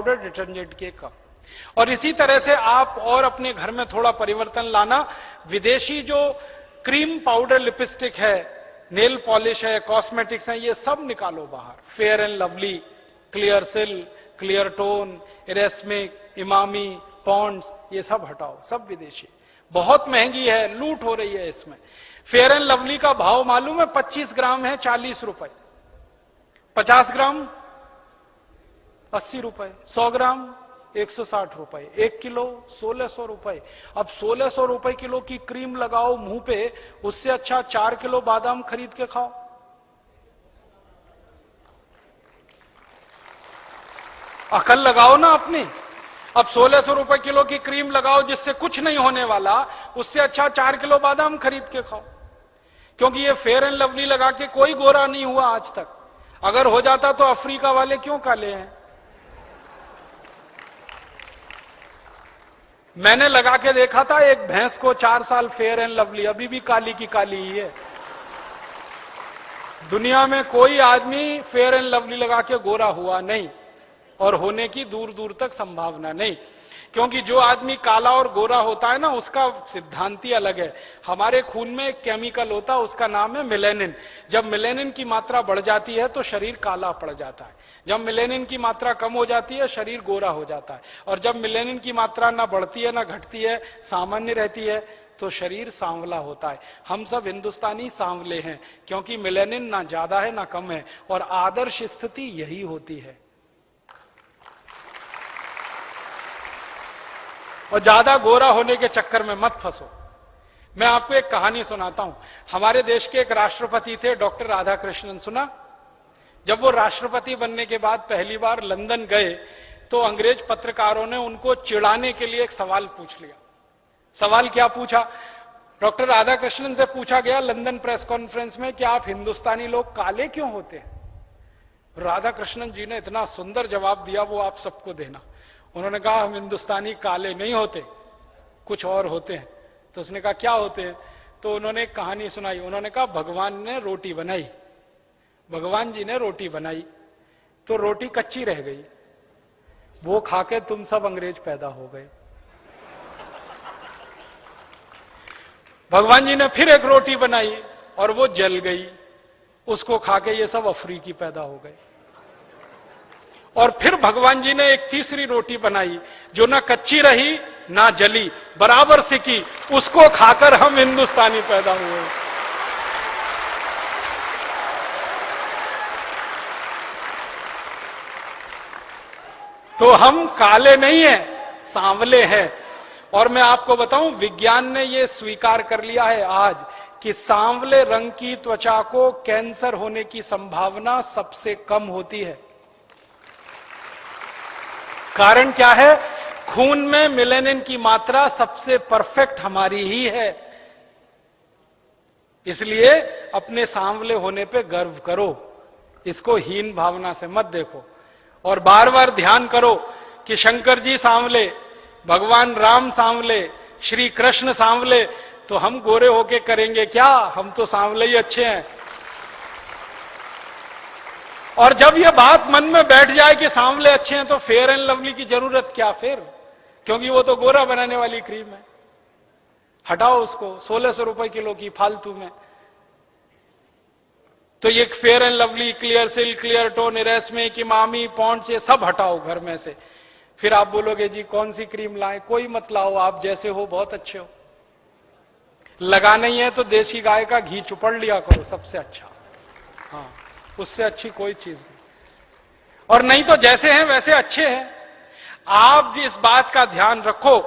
Powder detergent के cup. और इसी तरह से आप और अपने घर में थोड़ा परिवर्तन लाना। विदेशी जो क्रीम पाउडर लिपस्टिक है, नेल पॉलिश है, कॉस्मेटिक्स है, ये सब निकालो बाहर। फेयर एंड लवली, क्लियर सिल, क्लियर टोन, इरेस्मिक, इमामी, पॉन्ड्स, ये सब हटाओ, सब विदेशी। बहुत महंगी है, लूट हो रही है इसमें। फेयर एंड लवली का भाव मालूम है? 25 ग्राम है 40 रुपए, 50 ग्राम 80 रुपए, 100 ग्राम 160 रुपए, 1 किलो 1600 रुपए। अब 1600 रुपए किलो की क्रीम लगाओ मुंह पे, उससे अच्छा 4 किलो बादाम खरीद के खाओ। अकल लगाओ ना अपनी। अब 1600 रुपए किलो की क्रीम लगाओ जिससे कुछ नहीं होने वाला, उससे अच्छा 4 किलो बादाम खरीद के खाओ। क्योंकि ये फेयर एंड लवली लगा के कोई गोरा नहीं हुआ आज तक। अगर हो जाता तो अफ्रीका वाले क्यों काले हैं? मैंने लगा के देखा था एक भैंस को 4 साल, फेयर एंड लवली, अभी भी काली की काली ही है। दुनिया में कोई आदमी फेयर एंड लवली लगा के गोरा हुआ नहीं, और होने की दूर दूर तक संभावना नहीं। क्योंकि जो आदमी काला और गोरा होता है ना, उसका सिद्धांत ही अलग है। हमारे खून में एक केमिकल होता है, उसका नाम है मेलेनिन। जब मेलेनिन की मात्रा बढ़ जाती है तो शरीर काला पड़ जाता है। जब मेलेनिन की मात्रा कम हो जाती है, शरीर गोरा हो जाता है। और जब मेलेनिन की मात्रा ना बढ़ती है ना घटती है, सामान्य रहती है, तो शरीर सांवला होता है। हम सब हिंदुस्तानी सांवले हैं, क्योंकि मेलेनिन ना ज्यादा है ना कम है। और आदर्श स्थिति यही होती है। और ज्यादा गोरा होने के चक्कर में मत फंसो। मैं आपको एक कहानी सुनाता हूं। हमारे देश के एक राष्ट्रपति थे, डॉक्टर राधाकृष्णन, सुना? जब वो राष्ट्रपति बनने के बाद पहली बार लंदन गए तो अंग्रेज पत्रकारों ने उनको चिढ़ाने के लिए एक सवाल पूछ लिया। सवाल क्या पूछा? डॉक्टर राधाकृष्णन से पूछा गया लंदन प्रेस कॉन्फ्रेंस में कि आप हिंदुस्तानी लोग काले क्यों होते हैं? राधाकृष्णन जी ने इतना सुंदर जवाब दिया, वो आप सबको देना। उन्होंने कहा हम हिंदुस्तानी काले नहीं होते, कुछ और होते हैं। तो उसने कहा क्या होते हैं? तो उन्होंने एक कहानी सुनाई। उन्होंने कहा भगवान ने रोटी बनाई, भगवान जी ने रोटी बनाई तो रोटी कच्ची रह गई, वो खाके तुम सब अंग्रेज पैदा हो गए। भगवान जी ने फिर एक रोटी बनाई और वो जल गई, उसको खाके ये सब अफ्रीकी पैदा हो गए। और फिर भगवान जी ने एक तीसरी रोटी बनाई जो ना कच्ची रही ना जली, बराबर सिकी, उसको खाकर हम हिंदुस्तानी पैदा हुए। तो हम काले नहीं हैं, सांवले हैं। और मैं आपको बताऊं, विज्ञान ने यह स्वीकार कर लिया है आज कि सांवले रंग की त्वचा को कैंसर होने की संभावना सबसे कम होती है। कारण क्या है? खून में मेलेनिन की मात्रा सबसे परफेक्ट हमारी ही है। इसलिए अपने सांवले होने पे गर्व करो, इसको हीन भावना से मत देखो। और बार बार ध्यान करो कि शंकर जी सांवले, भगवान राम सांवले, श्री कृष्ण सांवले, तो हम गोरे होके करेंगे क्या? हम तो सांवले ही अच्छे हैं। और जब यह बात मन में बैठ जाए कि सांवले अच्छे हैं, तो फेयर एंड लवली की जरूरत क्या फिर? क्योंकि वो तो गोरा बनाने वाली क्रीम है। हटाओ उसको, 1600 रुपए किलो की फालतू में। तो ये फेयर एंड लवली, क्लियर सिल, क्लियर टोन, इरेस्मिक, इमामी, पॉन्ड्स, ये सब हटाओ घर में से। फिर आप बोलोगे जी कौन सी क्रीम लाए? कोई मत लाओ, आप जैसे हो बहुत अच्छे हो। लगा नहीं है तो देसी गाय का घी चुपड़ लिया करो, सबसे अच्छा। हाँ, उससे अच्छी कोई चीज नहीं। और नहीं तो जैसे हैं वैसे अच्छे हैं। आप इस बात का ध्यान रखो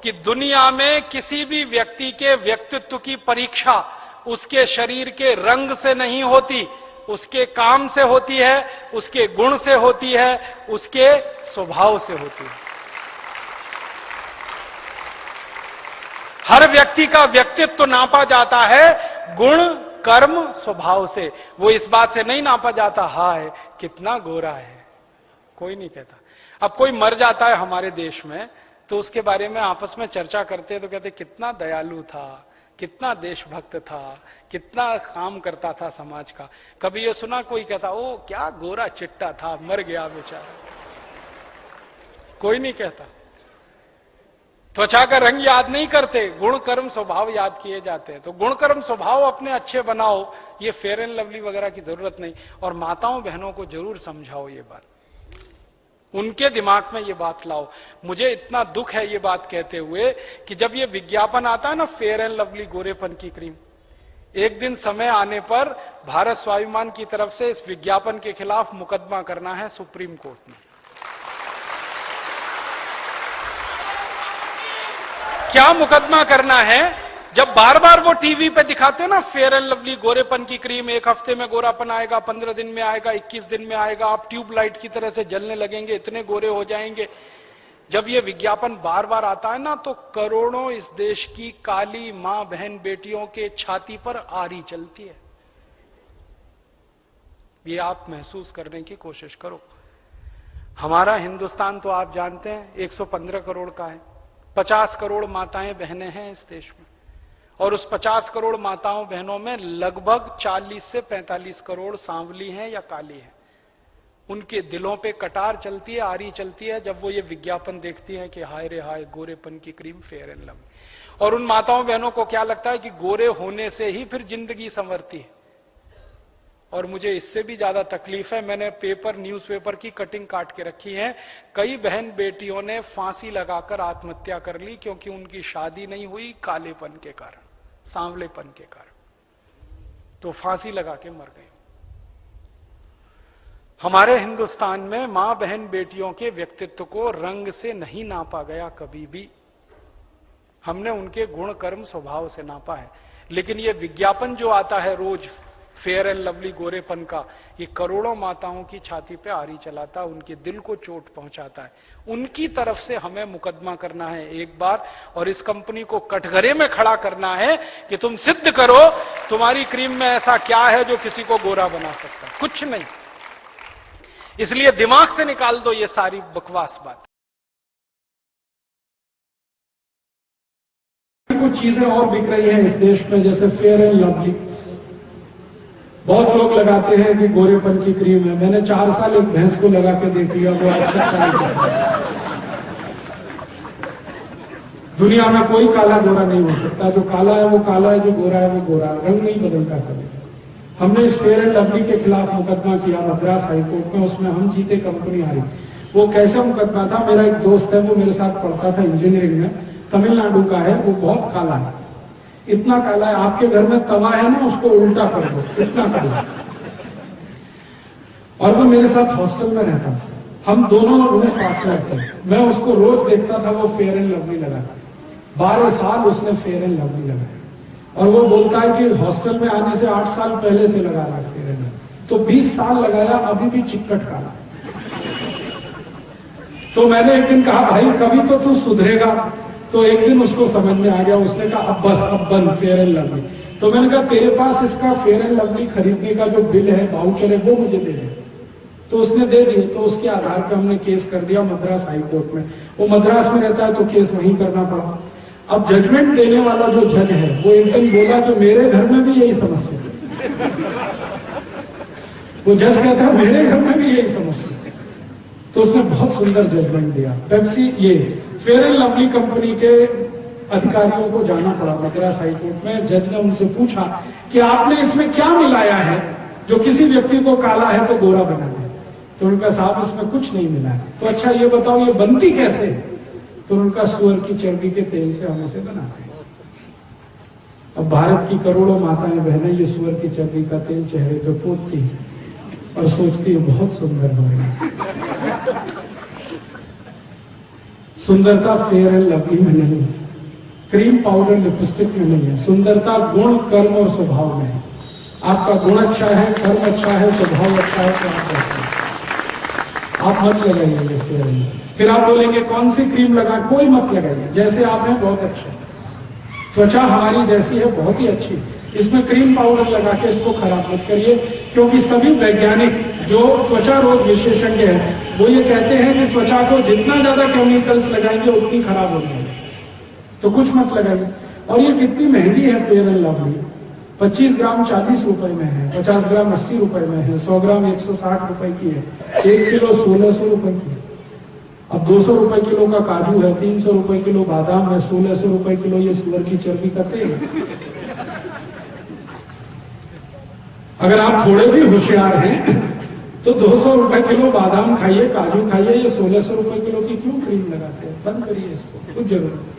कि दुनिया में किसी भी व्यक्ति के व्यक्तित्व की परीक्षा उसके शरीर के रंग से नहीं होती, उसके काम से होती है, उसके गुण से होती है, उसके स्वभाव से होती है। हर व्यक्ति का व्यक्तित्व नापा जाता है गुण, कर्म, स्वभाव से। वो इस बात से नहीं नापा जाता हाय कितना गोरा है, कोई नहीं कहता। अब कोई मर जाता है हमारे देश में तो उसके बारे में आपस में चर्चा करते हैं तो कहते कितना दयालु था, कितना देशभक्त था, कितना काम करता था समाज का। कभी ये सुना कोई कहता ओ क्या गोरा चिट्टा था, मर गया बेचारा। कोई नहीं कहता। त्वचा का रंग याद नहीं करते, गुण कर्म स्वभाव याद किए जाते हैं। तो गुण कर्म स्वभाव अपने अच्छे बनाओ, ये फेयर एंड लवली वगैरह की जरूरत नहीं। और माताओं बहनों को जरूर समझाओ ये बात, उनके दिमाग में ये बात लाओ। मुझे इतना दुख है ये बात कहते हुए कि जब ये विज्ञापन आता है ना फेयर एंड लवली गोरेपन की क्रीम, एक दिन समय आने पर भारत स्वाभिमान की तरफ से इस विज्ञापन के खिलाफ मुकदमा करना है सुप्रीम कोर्ट में। क्या मुकदमा करना है? जब बार बार वो टीवी पे दिखाते हैं ना फेयर एंड लवली गोरेपन की क्रीम, एक हफ्ते में गोरापन आएगा, 15 दिन में आएगा, 21 दिन में आएगा, आप ट्यूबलाइट की तरह से जलने लगेंगे, इतने गोरे हो जाएंगे। जब ये विज्ञापन बार बार आता है ना, तो करोड़ों इस देश की काली मां बहन बेटियों के छाती पर आरी चलती है। ये आप महसूस करने की कोशिश करो। हमारा हिंदुस्तान तो आप जानते हैं 115 करोड़ का है, 50 करोड़ माताएं बहनें हैं इस देश में, और उस 50 करोड़ माताओं बहनों में लगभग 40 से 45 करोड़ सांवली हैं या काली हैं। उनके दिलों पे कटार चलती है, आरी चलती है जब वो ये विज्ञापन देखती हैं कि हाय रे हाय गोरेपन की क्रीम फेयर एंड लवली। और उन माताओं बहनों को क्या लगता है कि गोरे होने से ही फिर जिंदगी संवरती है। और मुझे इससे भी ज्यादा तकलीफ है, मैंने न्यूज़पेपर की कटिंग काट के रखी है, कई बहन बेटियों ने फांसी लगाकर आत्महत्या कर ली क्योंकि उनकी शादी नहीं हुई कालेपन के कारण, सांवलेपन के कारण, तो फांसी लगा के मर गई। हमारे हिंदुस्तान में मां बहन बेटियों के व्यक्तित्व को रंग से नहीं नापा गया कभी भी, हमने उनके गुण कर्म स्वभाव से नापा है। लेकिन ये विज्ञापन जो आता है रोज फेयर एंड लवली गोरेपन का, ये करोड़ों माताओं की छाती पे आरी चलाता है, उनके दिल को चोट पहुंचाता है। उनकी तरफ से हमें मुकदमा करना है एक बार, और इस कंपनी को कटघरे में खड़ा करना है कि तुम सिद्ध करो तुम्हारी क्रीम में ऐसा क्या है जो किसी को गोरा बना सकता है। कुछ नहीं। इसलिए दिमाग से निकाल दो ये सारी बकवास बात। कुछ चीजें और बिक रही हैं इस देश में, जैसे फेयर एंड लवली। बहुत लोग लगाते हैं कि गोरेपन की क्रीम है। मैंने 4 साल एक भैंस को लगा के देख लिया, वो आज तक नहीं करता। दुनिया में कोई काला गोरा नहीं हो सकता, जो काला है वो काला है, जो गोरा है वो गोरा है, रंग नहीं बदलता कभी। हमने इस फेयर एंड लवली के खिलाफ मुकदमा किया मद्रास हाईकोर्ट में, उसमें हम जीते, कंपनी हारी। वो कैसे मुकदमा था? मेरा एक दोस्त है, वो मेरे साथ पढ़ता था इंजीनियरिंग में, तमिलनाडु का है, वो बहुत काला है, इतना काला है आपके घर में तवा है ना उसको उल्टा कर दो, इतना काला। और वो मेरे साथ हॉस्टल में रहता था, हम दोनों रूम पार्टनर थे। मैं उसको रोज देखता था वो फेयर एंड लवली लगाता, 12 साल उसने फेयर एंड लवली लगाया। और वो बोलता है कि हॉस्टल में आने से 8 साल पहले से लगा रहा फेयर एंड लवली, तो 20 साल लगाया, अभी भी चिक्कट काला। तो मैंने एक दिन कहा भाई कभी तो तू सुधरेगा। तो एक दिन उसको समझ में आ गया, उसने कहा अब बस, अब बंद फेयर एंड लवली। तो मैंने कहा तेरे पास इसका फेयर एंड लवली खरीदने का जो बिल है, वाउचर है, वो मुझे दे दे। तो उसने दे दिए। तो उसके आधार पर हमने केस कर दिया मद्रास हाईकोर्ट में। वो मद्रास में रहता है तो केस वहीं करना पड़ा। अब जजमेंट देने वाला जो जज है वो एक दिन बोला कि मेरे घर में भी यही समस्या है। वो जज कहता है मेरे घर में भी यही समस्या है। तो उसने बहुत सुंदर जजमेंट दिया। पेप्सी, ये फेयर एंड लवली कंपनी के अधिकारियों को जाना पड़ा मद्रास हाईकोर्ट में। जज ने उनसे पूछा कि आपने इसमें क्या मिलाया है जो किसी व्यक्ति को काला है तो गोरा बना है? तो उनका साहब इसमें कुछ नहीं मिला है। तो अच्छा ये बताओ ये बनती कैसे? तो उनका सुअर की चर्बी के तेल से हम इसे बनाते हैं। अब भारत की करोड़ों माताएं बहनें ये सुअर की चर्बी का तेल चेहरे पे पोतती है और सोचती है बहुत सुंदर होगा। सुंदरता फेयर एंड लवली में नहीं है, क्रीम पाउडर लिपस्टिक में नहीं है। सुंदरता गुण कर्म और स्वभाव में है। आपका गुण अच्छा है, कर्म अच्छा है, स्वभाव अच्छा है तो आप अच्छा है। आप मत लगाइए फेयर एंड। फिर आप बोलेंगे कौन सी क्रीम लगा? कोई मत लगाइए, जैसे आप हैं बहुत अच्छा। त्वचा हमारी जैसी है बहुत ही अच्छी, इसमें क्रीम पाउडर लगा के इसको खराब मत करिए। क्योंकि सभी वैज्ञानिक जो त्वचा रोग विशेषज्ञ हैं वो ये कहते हैं कि त्वचा को जितना ज्यादा केमिकल्स लगाएंगे उतनी खराब हो जाएगी, तो कुछ मत लगाइए। और ये कितनी महंगी है फेयर एंड लवली? 25 ग्राम 40 रुपए में है, 50 ग्राम 80 रुपए में है, 100 ग्राम 160 रुपए की है, 1 किलो 1600 रुपए की है। अब 200 रुपए किलो का काजू है, 300 रुपए किलो बादाम है, 1600 रुपए किलो ये सुअर की चर्बी का तेल है। अगर आप थोड़े भी होशियार हैं तो 200 रुपए किलो बादाम खाइए, काजू खाइए, ये 1600 रुपए किलो की क्यों क्रीम लगाते हैं? बंद करिए इसको, कुछ जरूरत नहीं।